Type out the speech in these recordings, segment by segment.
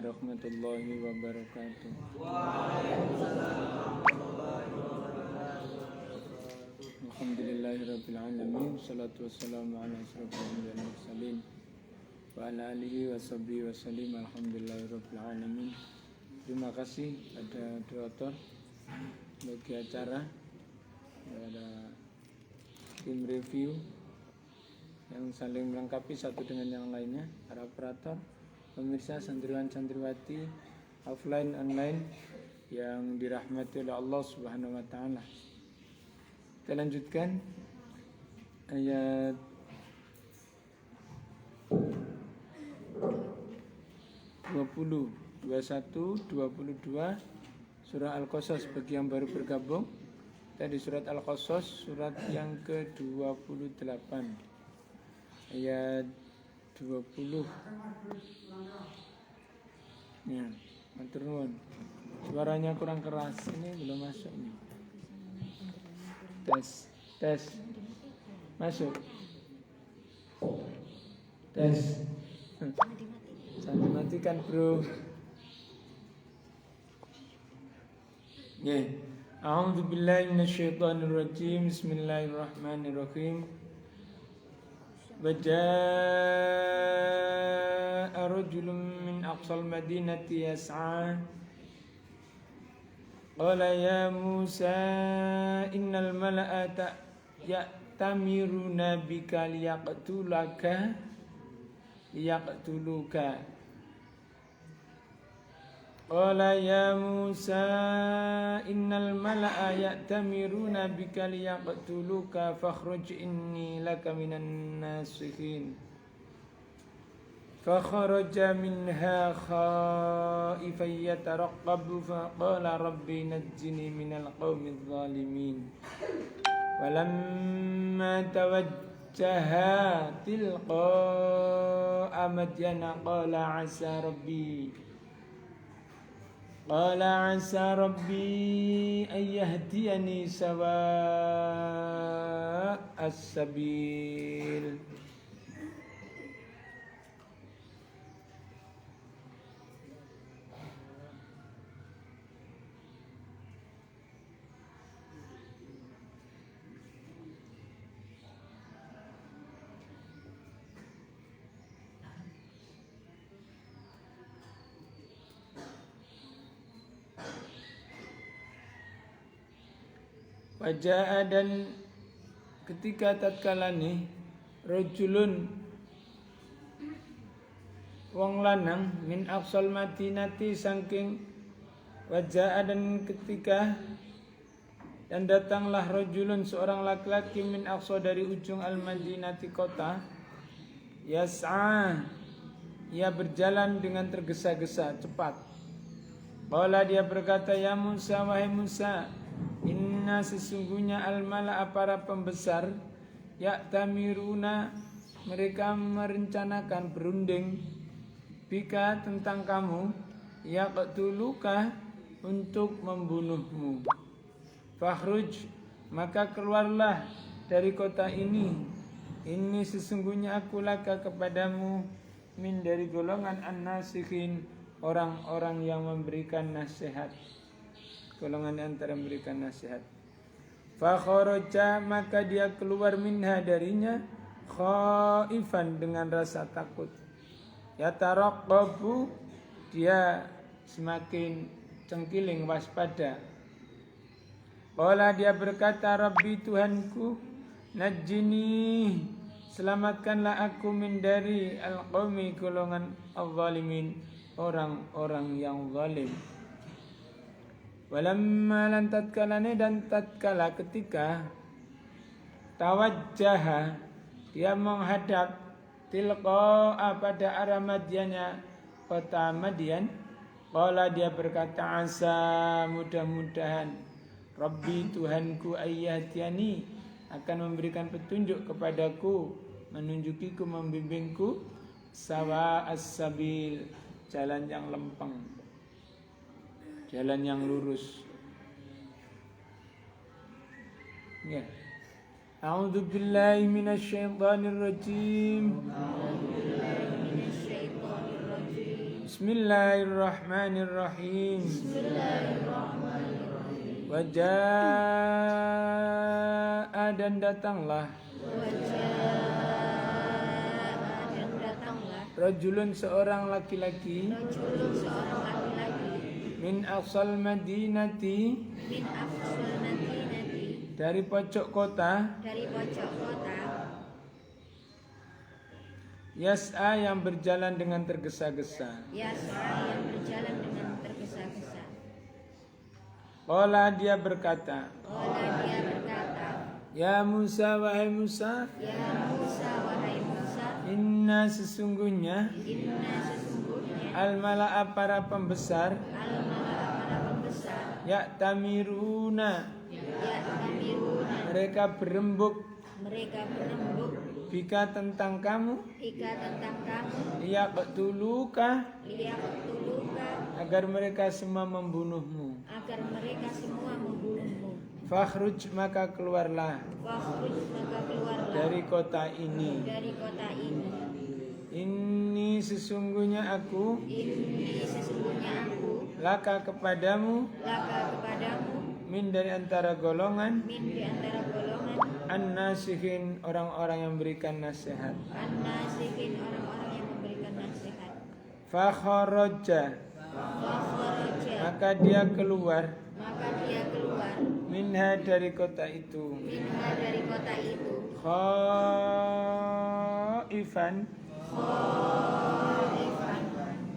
warahmatullahi wabarakatuh. Alhamdulillahirabbil alamin. Salatu wassalamu ala asyrofil anbiya'i wal mursalin wa ala alihi washabbihi wasallim. Alhamdulillahirabbil alamin. Terima kasih pada moderator bagi acara, ada tim review yang saling melengkapi satu dengan yang lainnya, para operator, pemirsa, santriwan santriwati offline online yang dirahmati oleh Allah Subhanahu wa taala. Kita lanjutkan ayat 20, 21, 22 surah Al-Qasas. Bagi yang baru bergabung, kita di surat Al-Qasas, surat yang ke-28 ayat 20. Ya, matur nuwun. Suaranya kurang keras, ini belum masuk nih. Tes. Masuk. Tes. Jangan dimatikan, bro. Ya. A'udzu billahi minasyaitonir rajim. Bismillahirrahmanirrahim. وجاء رجل من أقصى المدينة يسعى قال يا موسى إن الملأ يأتمرون بك ليقتلوك قال يا موسى إن الملأ يأتمرون بك ليقتلوك فاخرج إني لك من الناصحين فخرج منها خائفا يترقب فقال ربي نجني من القوم الظالمين ولما توجه تلقاء مدين قال عسى ربي أن يهديني سواء السبيل. Wajah dan ketika tatkala nih rajulun wong lanang min aqsal madinati saking wajah dan ketika dan datanglah rajulun seorang laki-laki min aqsa dari ujung al-madinati kota yas'a ia berjalan dengan tergesa-gesa cepat. Qala dia berkata ya Musa wahai Musa inna sesungguhnya al-mala'a para pembesar ya'tamiruna mereka merencanakan berunding bika tentang kamu yaqtuluka untuk membunuhmu. Fakhruj maka keluarlah dari kota ini sesungguhnya aku laka kepadamu min dari golongan an-nasikhin orang-orang yang memberikan nasihat, golongan antara memberikan nasihat. Fa kharaja maka dia keluar minha darinya khaifan dengan rasa takut. Yataraqabu dia semakin cengkiling waspada. Qala dia berkata Rabbi Tuhanku najjini selamatkanlah aku min dari al-qaumi golongan al-zalimin orang-orang yang zalim. Walamma lan tatkalane dan tatkala ketika tawajjaha dia menghadap tilqa'a pada arah Madyannya kota Madyan. Qala dia berkata asa mudah-mudahan Rabbi Tuhanku ayyatiani akan memberikan petunjuk kepadaku, menunjukiku, membimbingku sawa as-sabil jalan yang lempeng, jalan yang lurus. Ya. A'udzu billahi minasyaitonir rajim. Bismillahirrahmanirrahim. Bismillahirrahmanirrahim. Wajaa dan datanglah. Dan datanglah Rajulun seorang laki-laki. rajulun seorang laki-laki Min aqsal madinati. min aqsal madinati Dari pojok kota. dari pojok kota Yas'a yang berjalan dengan tergesa-gesa. Yas'a yang berjalan dengan tergesa-gesa. Qala dia berkata, Qala dia berkata, Ya Musa, wahai Musa, Ya Musa, wahai Musa, inna sesungguhnya inna sesungguhnya al-mala'a para pembesar al-mala'a para pembesar ya'tamiruna ya'tamiruna mereka berembuk mereka berembuk bika tentang kamu bika tentang kamu liyaqtuluka liyaqtuluka agar mereka semua membunuhmu. agar mereka semua membunuhmu. Fakhruj maka keluarlah Wakhruj maka keluarlah dari kota ini. dari kota ini. Ini sesungguhnya aku Ini sesungguhnya aku laka kepadamu laka kepadamu min dari antara golongan min di antara golongan an-nasihin orang-orang yang memberikan nasihat. an-nasihin orang-orang yang memberikan nasihat. Fakharaja Fakharaja maka dia keluar maka dia keluar minha dari kota itu minha dari kota itu khaifan khaifan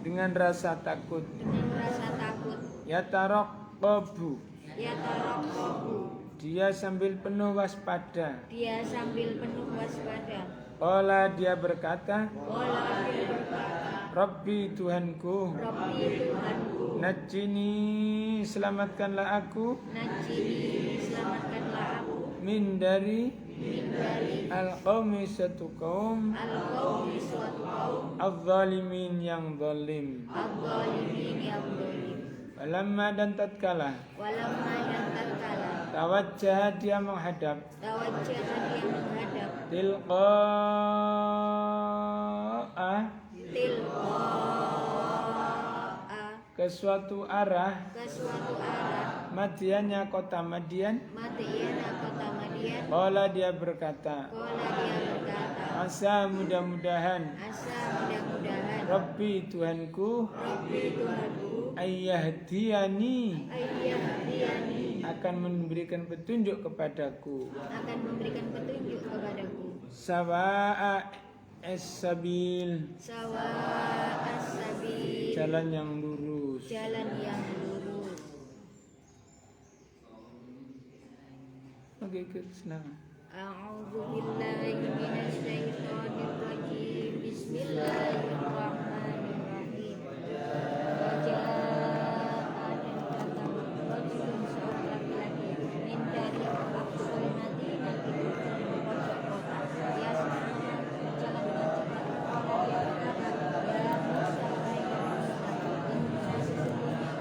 dengan rasa takut dengan rasa takut yataraqabu yataraqqabu dia sambil penuh waspada. dia sambil penuh waspada. Qala dia berkata, Qala dia berkata, Rabbi Tuhanku, Rabbi Tuhanku, najini selamatkanlah aku najini selamatkanlah aku min dari min dari al-qaumi satu kaum al-qaumi suatu kaum al-zalimin yang zalim. al-zalimin yang zalim. Falamma dan tatkala Walamma dan tatkala tawajjah dia menghadap tawajjah dia menghadap tilqa'a tilqa'a ke suatu arah ke suatu arah Madiannya kota Madian. Madiana kota Madian. Qala dia berkata, Qala dia berkata, asa mudah-mudahan asa mudah-mudahan Rabbi Tuhanku Rabbi Tuhanku ayyahdiyani ayyahdiyani akan memberikan petunjuk kepadaku akan memberikan petunjuk kepadaku sawa'a as-sabil sawa as-sabil jalan yang lurus. jalan yang lurus. Oke, senang. A'udzu billahi minasy syaithanir rajim. Bismillahirrahmanirrahim. Wajah dan datang rajulun seorang laki-laki min dari aqsal Madinah dari pojok kota. Dia jalan dengan cepat. Qala dia berkata, Ya Musa, wahai Musa, inna sesungguhnya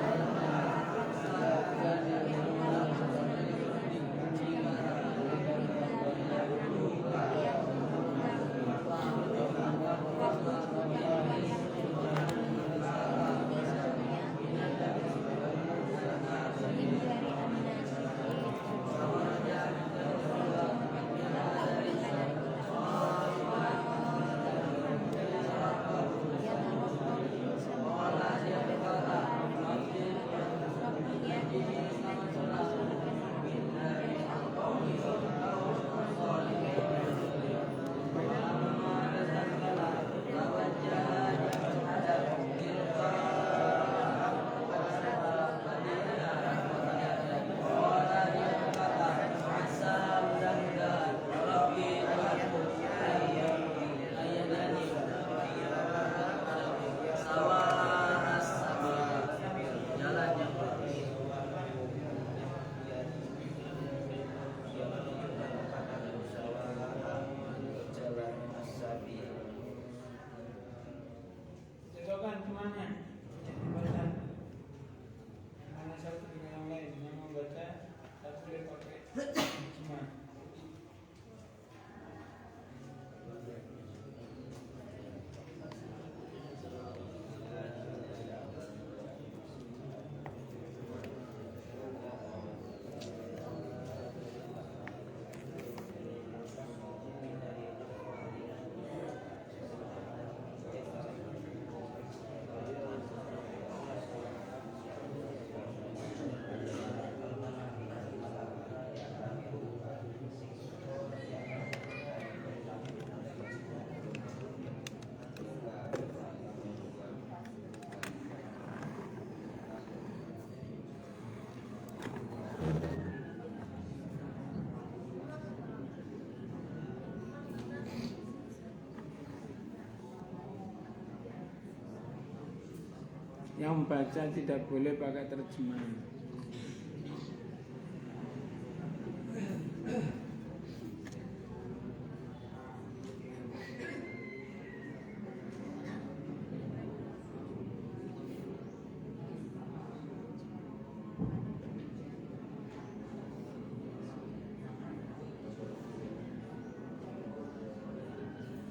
Yang baca tidak boleh pakai terjemahan.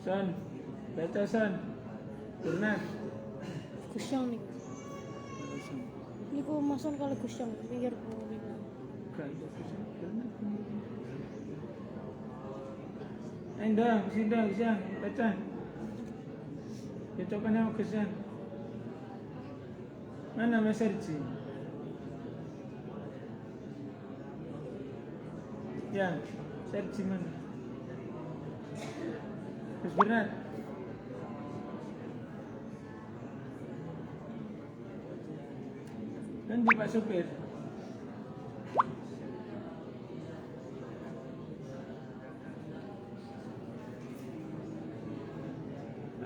San, baca San. Pernah? Kusyang nih. Ini kok masuk kalau kusyang pikir kok ini. Dah, bisa, baca. Cocokan yang kesan. Mana Mas Sergi? Ya, Sergi mana? Mas Bernard. Nanti Pak Supir.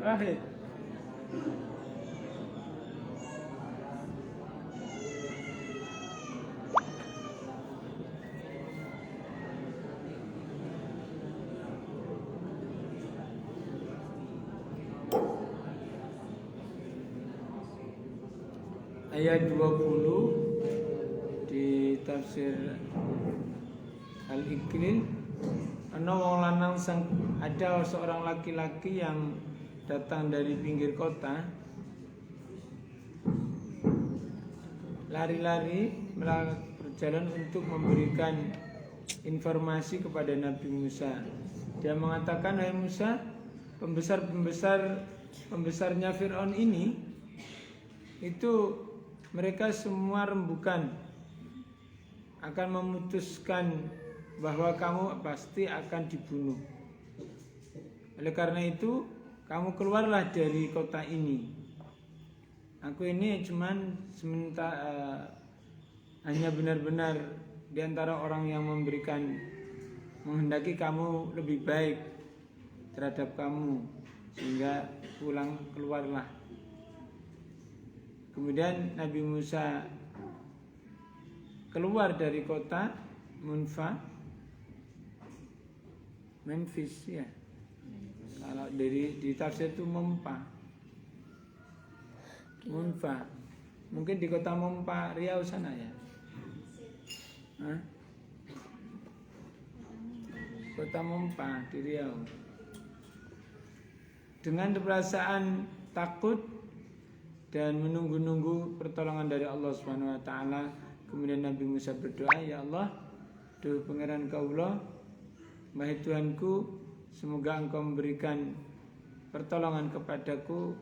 Wahid. Ayat 20 di tafsir Al-Iqlil, ana wong lanang ada seorang laki-laki yang datang dari pinggir kota, lari-lari berjalan untuk memberikan informasi kepada Nabi Musa. Dia mengatakan, "Hai Musa, pembesarnya Fir'aun ini itu mereka semua rembukan, akan memutuskan bahwa kamu pasti akan dibunuh. Oleh karena itu, kamu keluarlah dari kota ini. Aku ini cuman hanya benar-benar di antara orang yang menghendaki kamu lebih baik terhadap kamu, sehingga keluarlah." Kemudian Nabi Musa keluar dari kota Memphis ya. Kalau di tafsir itu Munfa. Mungkin di kota Munfa Riau sana ya. Kota Munfa di Riau. Dengan perasaan takut dan menunggu-nunggu pertolongan dari Allah Subhanahu wa taala, kemudian Nabi Musa berdoa, "Ya Allah, duh pangeran kaula, wahai Tuhanku, semoga Engkau memberikan pertolongan kepadaku,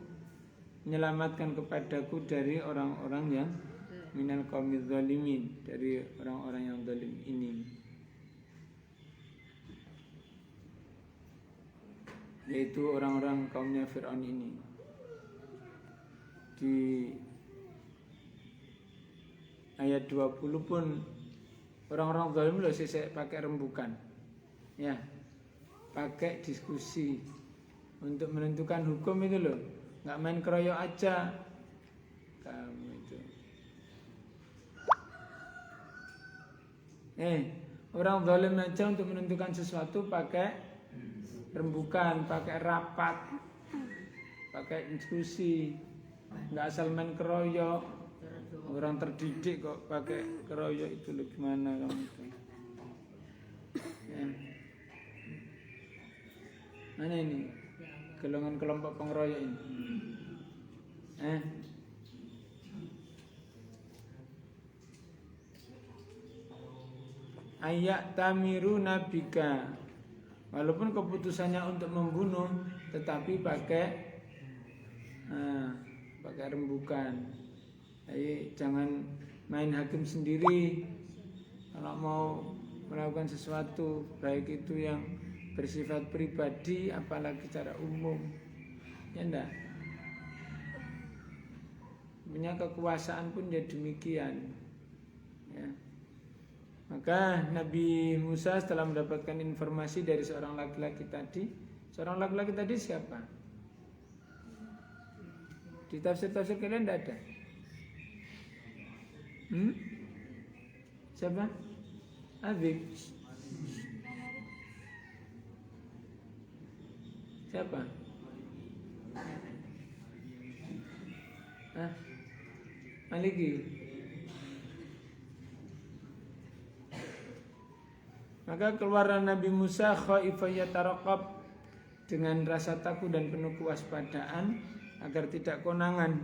menyelamatkan kepadaku dari orang-orang yang minal qaumidz zalimin, dari orang-orang yang zalim ini." Yaitu orang-orang kaumnya Fir'aun ini. Di ayat 20 pun orang-orang zalim loh sisik pakai rembukan. Ya. Pakai diskusi untuk menentukan hukum itu loh. Enggak main keroyok aja. Kamu itu. Orang zalim aja untuk menentukan sesuatu pakai rembukan, pakai rapat, pakai diskusi. Nggak asal main keroyok. Orang terdidik kok pakai keroyok itu loh, gimana kamu itu ya. Mana ini golongan kelompok pengeroyok ini? Ayak tamiru nabika, walaupun keputusannya untuk membunuh, tetapi pakai rembukan. Jadi jangan main hakim sendiri kalau mau melakukan sesuatu, baik itu yang bersifat pribadi apalagi secara umum. Ya enggak? Punya kekuasaan pun ya demikian. Ya. Maka Nabi Musa setelah mendapatkan informasi dari seorang laki-laki tadi siapa? Di tafsir-tafsir kalian tidak ada. Siapa? Habib. Siapa? Maliki. Maka keluar Nabi Musa khaifan yataraqab, dengan rasa takut dan penuh kewaspadaan agar tidak konangan,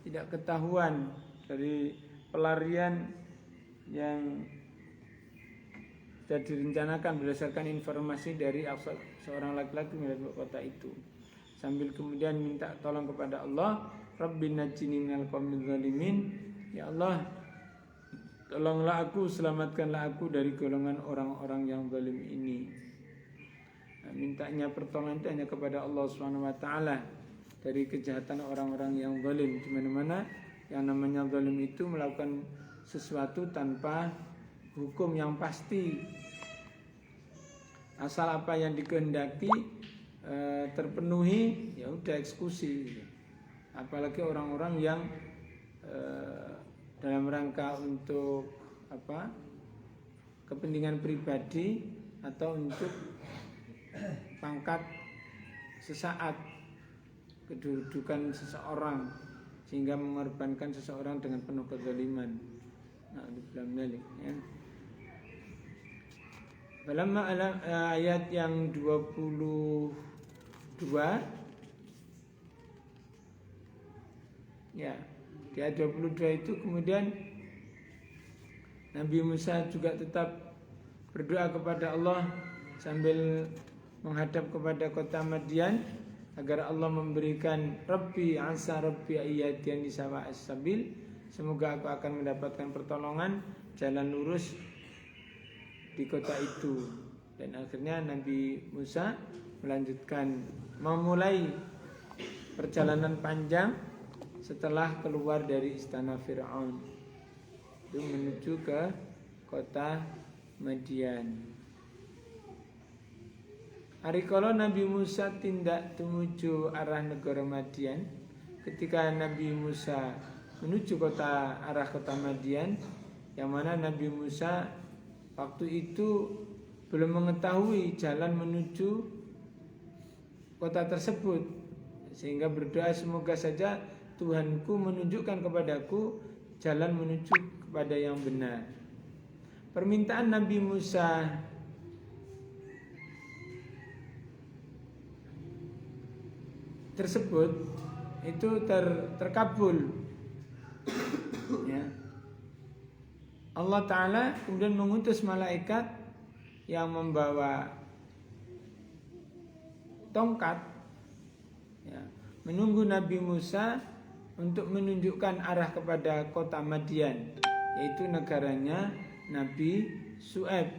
tidak ketahuan dari pelarian yang sudah direncanakan berdasarkan informasi dari seorang laki-laki dari kota itu. Sambil kemudian minta tolong kepada Allah, Rabbi najjini minal qaumidz zalimin, ya Allah, tolonglah aku, selamatkanlah aku dari golongan orang-orang yang zalim ini. Mintanya pertolongan itu hanya kepada Allah Subhanahu wa taala dari kejahatan orang-orang yang zalim. Di mana-mana yang namanya zalim itu melakukan sesuatu tanpa hukum yang pasti. Asal apa yang dikehendaki terpenuhi, ya udah eksekusi. Apalagi orang-orang yang dalam rangka untuk kepentingan pribadi atau untuk pangkat sesaat, kedudukan seseorang, sehingga mengorbankan seseorang dengan penuh kezaliman. Nah, ya. Dalam ayat yang 22, ya, di ayat 22 itu kemudian Nabi Musa juga tetap berdoa kepada Allah sambil menghadap kepada kota Madian agar Allah memberikan Rabbi asa Rabbi ayyadiyani sawa as-sabil, semoga aku akan mendapatkan pertolongan jalan lurus di kota itu. Dan akhirnya Nabi Musa memulai perjalanan panjang setelah keluar dari istana Fir'aun itu menuju ke kota Madian. Hari kalau Nabi Musa tindak menuju arah negara Madian, ketika Nabi Musa menuju arah kota Madian, yang mana Nabi Musa waktu itu belum mengetahui jalan menuju kota tersebut, sehingga berdoa semoga saja Tuhanku menunjukkan kepadaku jalan menuju kepada yang benar. Permintaan Nabi Musa tersebut itu terkabul, ya. Allah Ta'ala kemudian mengutus malaikat yang membawa tongkat, ya, menunggu Nabi Musa untuk menunjukkan arah kepada kota Madian, yaitu negaranya Nabi Syuaib.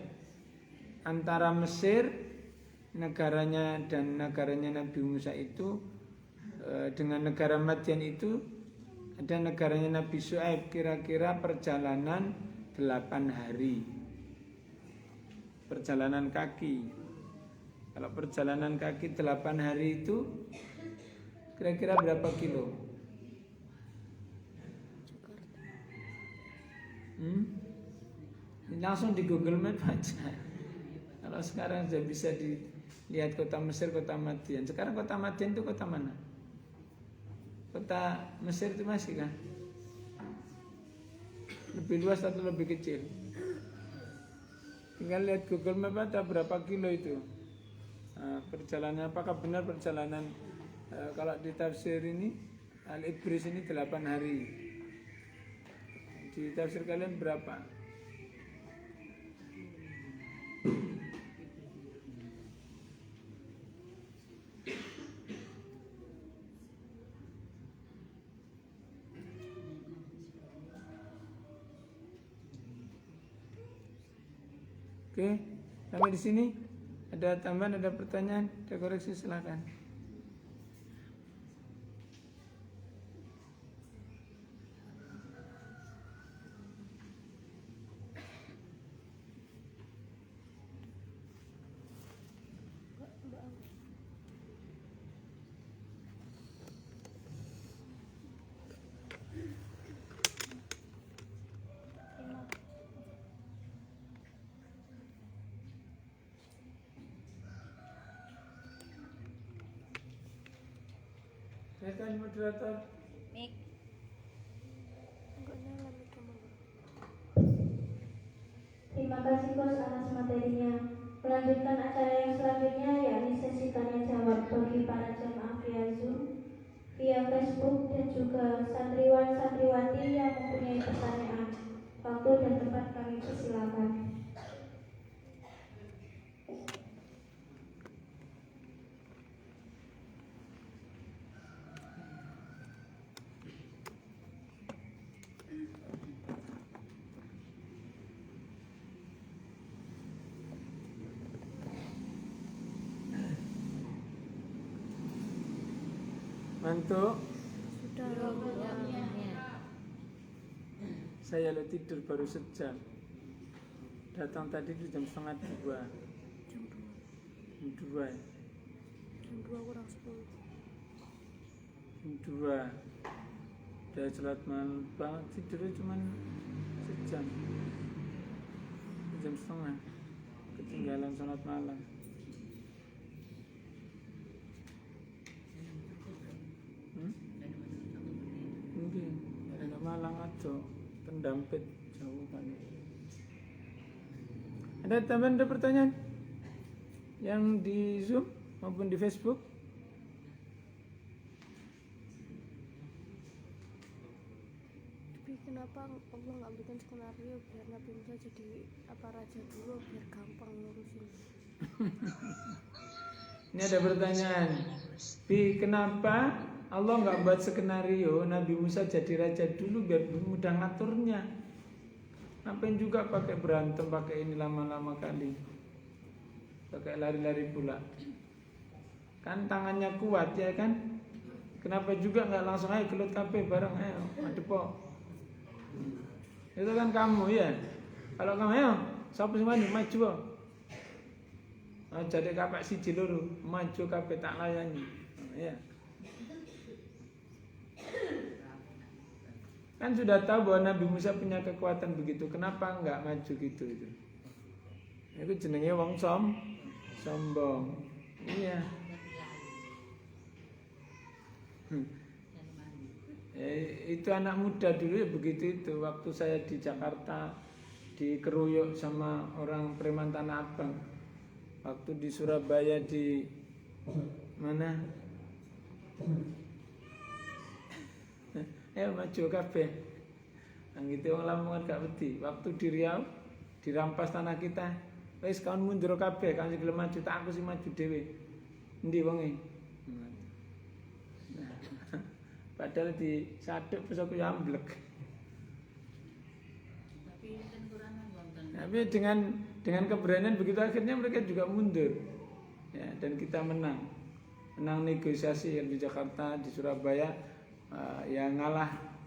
Antara Mesir negaranya dan negaranya Nabi Musa itu dengan negara Madian itu ada negaranya Nabi Syuaib, kira-kira perjalanan 8 hari perjalanan kaki. Kalau perjalanan kaki 8 hari itu kira-kira berapa kilo? Langsung di Google Map aja. Kalau sekarang sudah bisa dilihat kota Mesir, kota Madian. Sekarang kota Madian itu kota mana? Kota Mesir itu masih kan? Lebih luas atau lebih kecil? Tinggal lihat Google Map aja berapa kilo itu. Perjalanan, apakah benar perjalanan kalau di tafsir ini Al-Ibris ini 8 hari. Di tafsir kalian berapa? Oke, sampai di sini ada tambahan, ada pertanyaan, ada koreksi, silakan. Silakan moderator. Mik. Enggak nyala mikrofon. Terima kasih Coach atas materinya. Melanjutkan acara yang selanjutnya yakni sesi tanya jawab bagi para jemaah via Zoom, via Facebook dan juga santriwan-santriwati yang mempunyai pertanyaan. Waktu dan tempat kami persilakan. Mantuk. Sudah Saya lo tidur baru sejam. Datang tadi di jam 1:30. jam 2. Jam 2. Jam 2 kurang 10. Jam 2. Udah sholat malam banget, tidurnya cuma sejam. Jam setengah. Ketinggalan sholat malam. Mungkin ada Malang atau Pendampit jauh kan. Ada tambahan, ada pertanyaan yang di Zoom maupun di Facebook? Tapi kenapa Allah nggak bikin skenario biar Nabi Musa jadi apa raja dulu biar gampang ngurusin? Ini ada pertanyaan. Kenapa Allah nggak buat skenario Nabi Musa jadi raja dulu biar mudah ngaturnya? Ngapain juga pakai berantem, pakai ini lama-lama kali, pakai lari-lari pula. Kan tangannya kuat ya kan? Kenapa juga nggak langsung ayo gelut kabeh bareng, ayo adepo. Itu kan kamu ya. Kalau kamu ayo, sapa sing wani maju. Jadi kapek siji loro, maju kabeh tak layani. Ya. Kan sudah tahu bahwa Nabi Musa punya kekuatan begitu, kenapa enggak maju gitu itu? Itu jenenge wong sombong. Iya. Itu anak muda dulu ya begitu itu. Waktu saya di Jakarta dikeroyok sama orang preman Tanah Abang. Waktu di Surabaya di mana? Ayo maju kabeh. Nang gitu wong Lamongan gak wedi. Waktu di Riau dirampas tanah kita. Wis kawan mundur kabeh, kan sing gelem maju tak aku sing maju dhewe. Endi wonge? Nah, padahal di saduk wis aku amblek. Tapi dengan keberanian begitu akhirnya mereka juga mundur. Ya, dan kita menang negosiasi yang di Jakarta, di Surabaya. Yang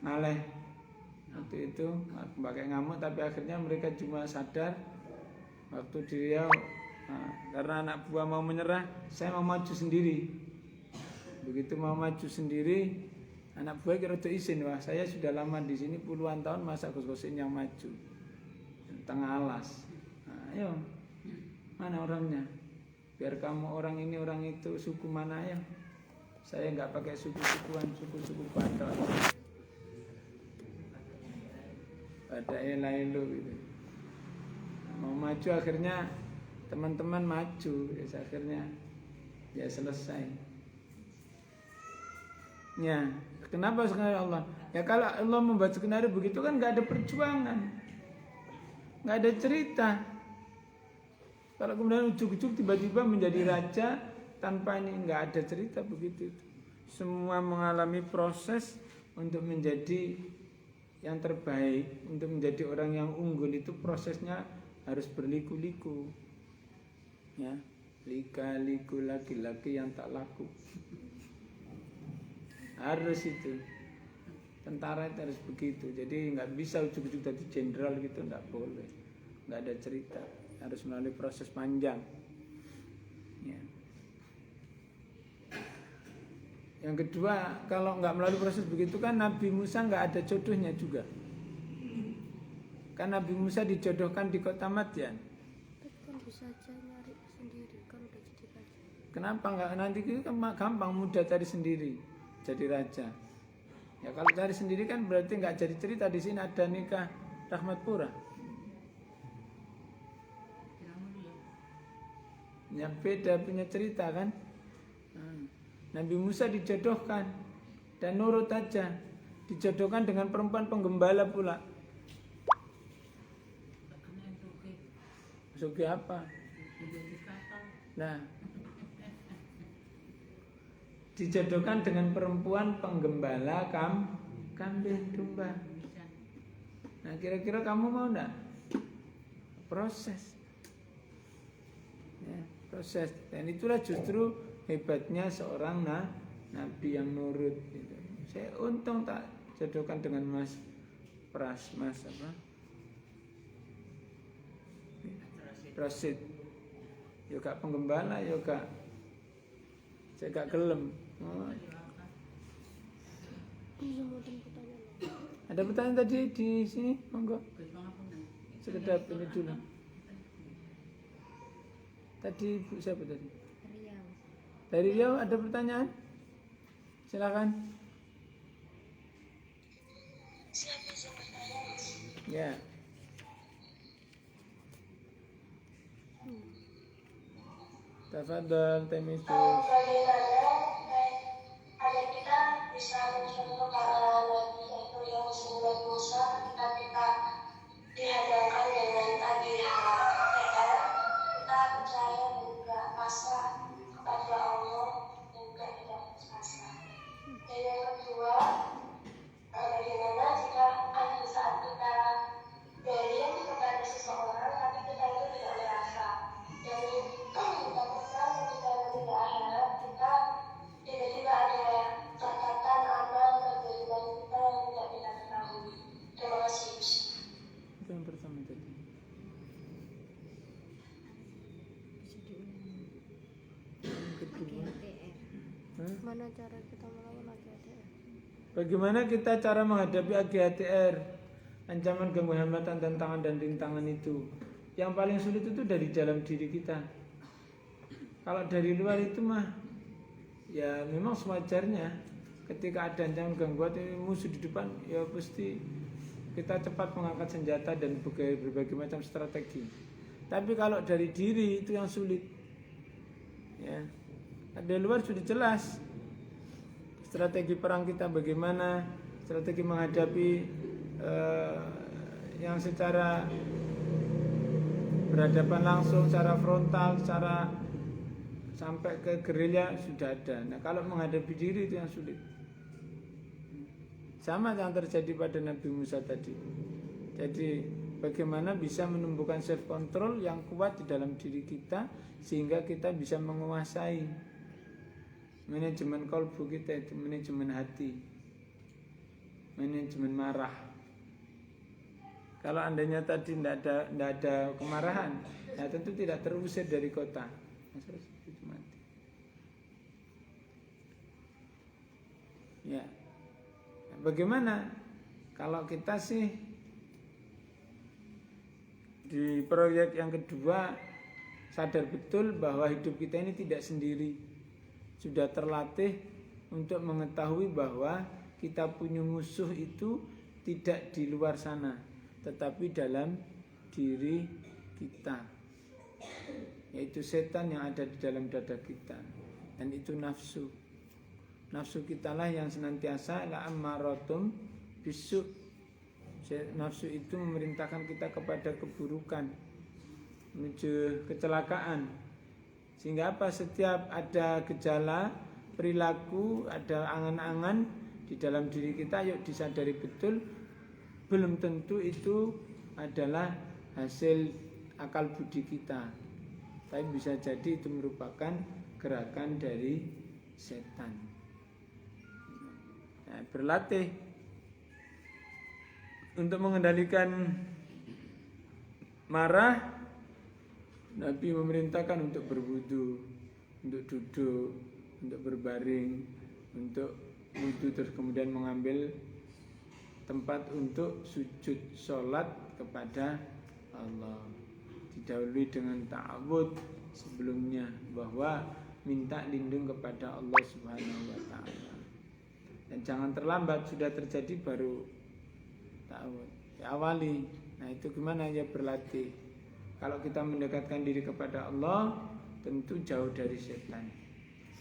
ngaleh waktu itu pakai ngamuk, tapi akhirnya mereka cuma sadar waktu di Riau karena anak buah mau menyerah, saya mau maju sendiri. Begitu mau maju sendiri, anak buah kira itu izin, wah saya sudah lama di sini puluhan tahun, masa Gus-Gusin yang maju tengah alas. Ayo mana orangnya? Biar kamu orang ini orang itu suku mana ya? Saya nggak pakai suku-sukuan, suku-suku Batak. Ada elo gitu. Mau maju akhirnya teman-teman maju, ya akhirnya ya selesai. Ya, kenapa skenario Allah? Ya kalau Allah membuat skenario begitu kan nggak ada perjuangan, nggak ada cerita. Kalau kemudian ujuk-ujuk tiba-tiba menjadi raja tanpa ini, nggak ada cerita begitu. Semua mengalami proses untuk menjadi yang terbaik, untuk menjadi orang yang unggul itu prosesnya harus berliku-liku. Ya, lika-liku laki-laki yang tak laku. Harus itu. Tentara itu harus begitu. Jadi nggak bisa ujuk-ujuk jadi jenderal gitu, nggak boleh. Nggak ada cerita. Harus melalui proses panjang. Ya. Yang kedua, kalau nggak melalui proses begitu kan Nabi Musa nggak ada jodohnya juga. Kan Nabi Musa dijodohkan di kota Madyan. Tapi kan bisa aja nyari sendiri kalau udah jadi raja. Kenapa nggak nanti itu kan gampang, mudah cari sendiri. jadi raja. Ya kalau cari sendiri kan berarti nggak jadi cerita. Di sini ada nikah Rahmatpura. Ya beda punya cerita kan. Nabi Musa dijodohkan dan nurut aja. Dijodohkan dengan perempuan penggembala pula. Suki apa? Nah, dijodohkan dengan perempuan penggembala kambing domba. Nah, kira-kira kamu mau enggak? Proses. Ya, proses. Dan itulah justru hebatnya seorang nabi yang nurut gitu. Saya untung tak jodohkan dengan Mas Pras, Mas apa? Rasid. Yo gak penggembala, yo gak saya gak gelem. Ada pertanyaan tadi di sini, monggo. Sekedar ini dulu. Tadi Bu siapa tadi? Riau. Dari Riau ada pertanyaan? Silakan. Ya. Tafadhal Temisus. Bagaimana ada kita bisa mencontoh para nabi yaitu yang Nabi Musa ketika kita dihadapkan dengan tagihan PR, kita percaya dan juga pasrah kepada Allah dan juga tidak pasrah. Dan yang kedua, bagaimana jika ada saat kita berian kepada seseorang tapi kita itu tidak merasa, dan kita pernah ketika nanti ke akhirat kita tiba-tiba ada catatan amal dan kebaikan kita yang tidak kita ketahui. Terima kasih. Itu yang pertama tadi. Yang kedua. Hah? Mana cara kita melawan AGHTR? Bagaimana kita cara menghadapi AGHTR, ancaman gangguan hambatan tantangan dan rintangan itu? Yang paling sulit itu dari dalam diri kita. Kalau dari luar itu mah ya memang sewajarnya. Ketika ada ancaman gangguan musuh di depan, ya pasti kita cepat mengangkat senjata dan berbagai macam strategi. Tapi kalau dari diri itu yang sulit. Ya, dari luar sudah jelas strategi perang kita bagaimana, strategi menghadapi yang secara berhadapan langsung, secara frontal, secara sampai ke gerilya sudah ada. Nah, kalau menghadapi diri itu yang sulit. Sama yang terjadi pada Nabi Musa tadi. Jadi bagaimana bisa menumbuhkan self control yang kuat di dalam diri kita sehingga kita bisa menguasai manajemen kalbu kita, itu manajemen hati, manajemen marah. Kalau andainya tadi tidak ada kemarahan, ya tentu tidak terusir dari kota. Itu mati. Ya. Bagaimana kalau kita sih di proyek yang kedua sadar betul bahwa hidup kita ini tidak sendiri, sudah terlatih untuk mengetahui bahwa kita punya musuh itu tidak di luar sana, tetapi dalam diri kita, yaitu setan yang ada di dalam dada kita, dan itu nafsu. Nafsu kita lah yang senantiasa la'ammaratum bisu. Nafsu itu memerintahkan kita kepada keburukan, menuju kecelakaan. Sehingga apa? Setiap ada gejala perilaku, ada angan-angan di dalam diri kita, yuk disadari betul, belum tentu itu adalah hasil akal budi kita, tapi bisa jadi itu merupakan gerakan dari setan. Nah, berlatih untuk mengendalikan marah. Nabi memerintahkan untuk berwudu, untuk duduk, untuk berbaring, untuk wudu terus kemudian mengambil tempat untuk sujud sholat kepada Allah. Didahului dengan ta'awud sebelumnya bahwa minta lindung kepada Allah Subhanahu wa ta'ala. Dan jangan terlambat, sudah terjadi baru tahu, awali. Nah itu gimana ya, berlatih. Kalau kita mendekatkan diri kepada Allah, tentu jauh dari setan.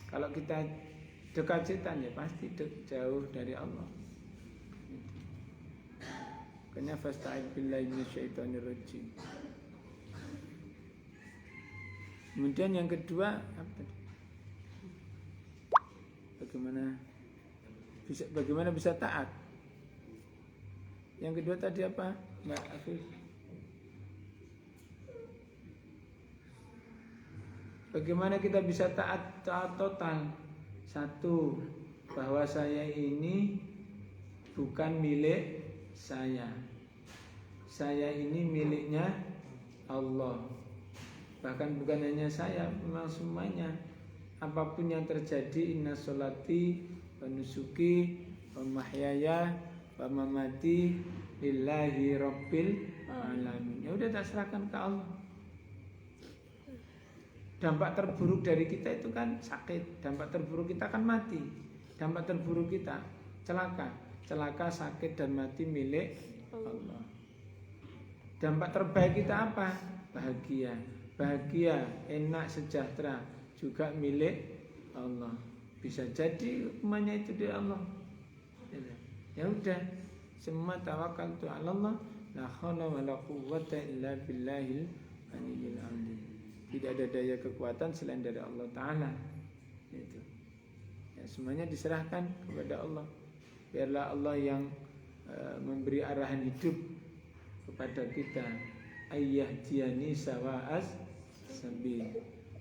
Kalau kita dekat setan, ya pasti jauh dari Allah. Makanya fasta'id billahi minasyaitonir rajim. Kemudian yang kedua apa? Bagaimana bisa taat? Yang kedua tadi apa, Mbak Afif? Bagaimana kita bisa taat total? Satu, bahwa saya ini bukan milik saya. Saya ini miliknya Allah. Bahkan bukan hanya saya, memang semuanya. Apapun yang terjadi, inna sholati wa nusuki wa mahyaya wa mamati lillahi rabbil alamin. Ya udah, tak serahkan ke Allah. Dampak terburuk dari kita itu kan sakit. Dampak terburuk kita kan mati. Dampak terburuk kita celaka. Celaka, sakit, dan mati milik Allah. Dampak terbaik kita apa? Bahagia. Bahagia, enak, sejahtera juga milik Allah. Bisa jadi hukumannya itu dari Allah. Ya udah, semua tawakal tu ala Allah, la haula wala quwwata illa billahil aliyyil azim. Tidak ada daya kekuatan selain dari Allah Ta'ala. Itu. Ya, semuanya diserahkan kepada Allah. Biarlah Allah yang memberi arahan hidup kepada kita. Ayyahdiyani sawa'as sabil.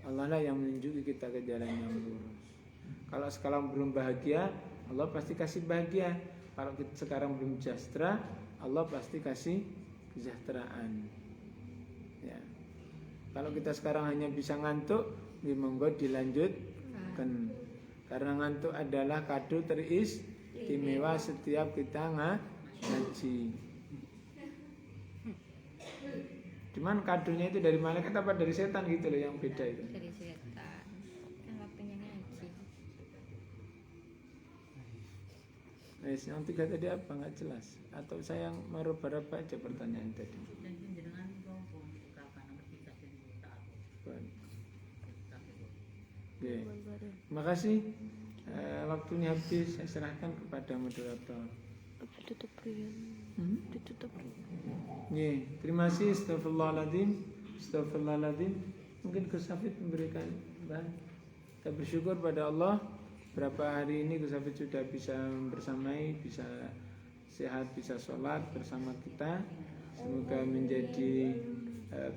Allah lah yang menunjuki kita ke jalan yang lurus. Kalau sekarang belum bahagia, Allah pasti kasih bahagia. Kalau kita sekarang belum sejahtera, Allah pasti kasih kesejahteraan. Ya. Kalau kita sekarang hanya bisa ngantuk, monggo dilanjutkan. Karena ngantuk adalah kado teristimewa setiap kita ngaji. Cuman kadonya itu dari malaikat apa dari setan gitu loh, yang beda itu. Dari setan. Kan waktunya ngaji. Yang tiga tadi apa, nggak jelas? Atau saya yang meraba-raba aja pertanyaan tadi. Oke, terima kasih. Waktunya habis, saya serahkan kepada moderator. Ditutup Rian. Ditutup Rian. Terima kasih. Astagfirullahaladzim. Mungkin Gus Hafid memberikan bahan. Kita bersyukur pada Allah. Berapa hari ini Gus Hafid sudah bisa bersamai, bisa sehat, bisa sholat bersama kita. Semoga menjadi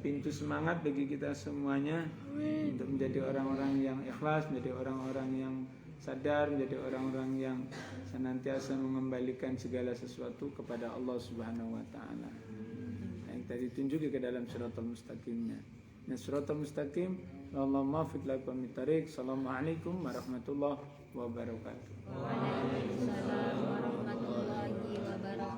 pintu semangat bagi kita semuanya untuk menjadi orang-orang yang ikhlas, menjadi orang-orang yang sadar, menjadi orang-orang yang senantiasa mengembalikan segala sesuatu kepada Allah Subhanahu wa taala. Yang tadi tunjuk ke dalam Shiratal Mustaqimnya. Nah, Shiratal Mustaqim, Allahumma fiq lakum min tariq. Assalamualaikum warahmatullahi wabarakatuh. Waalaikumsalam.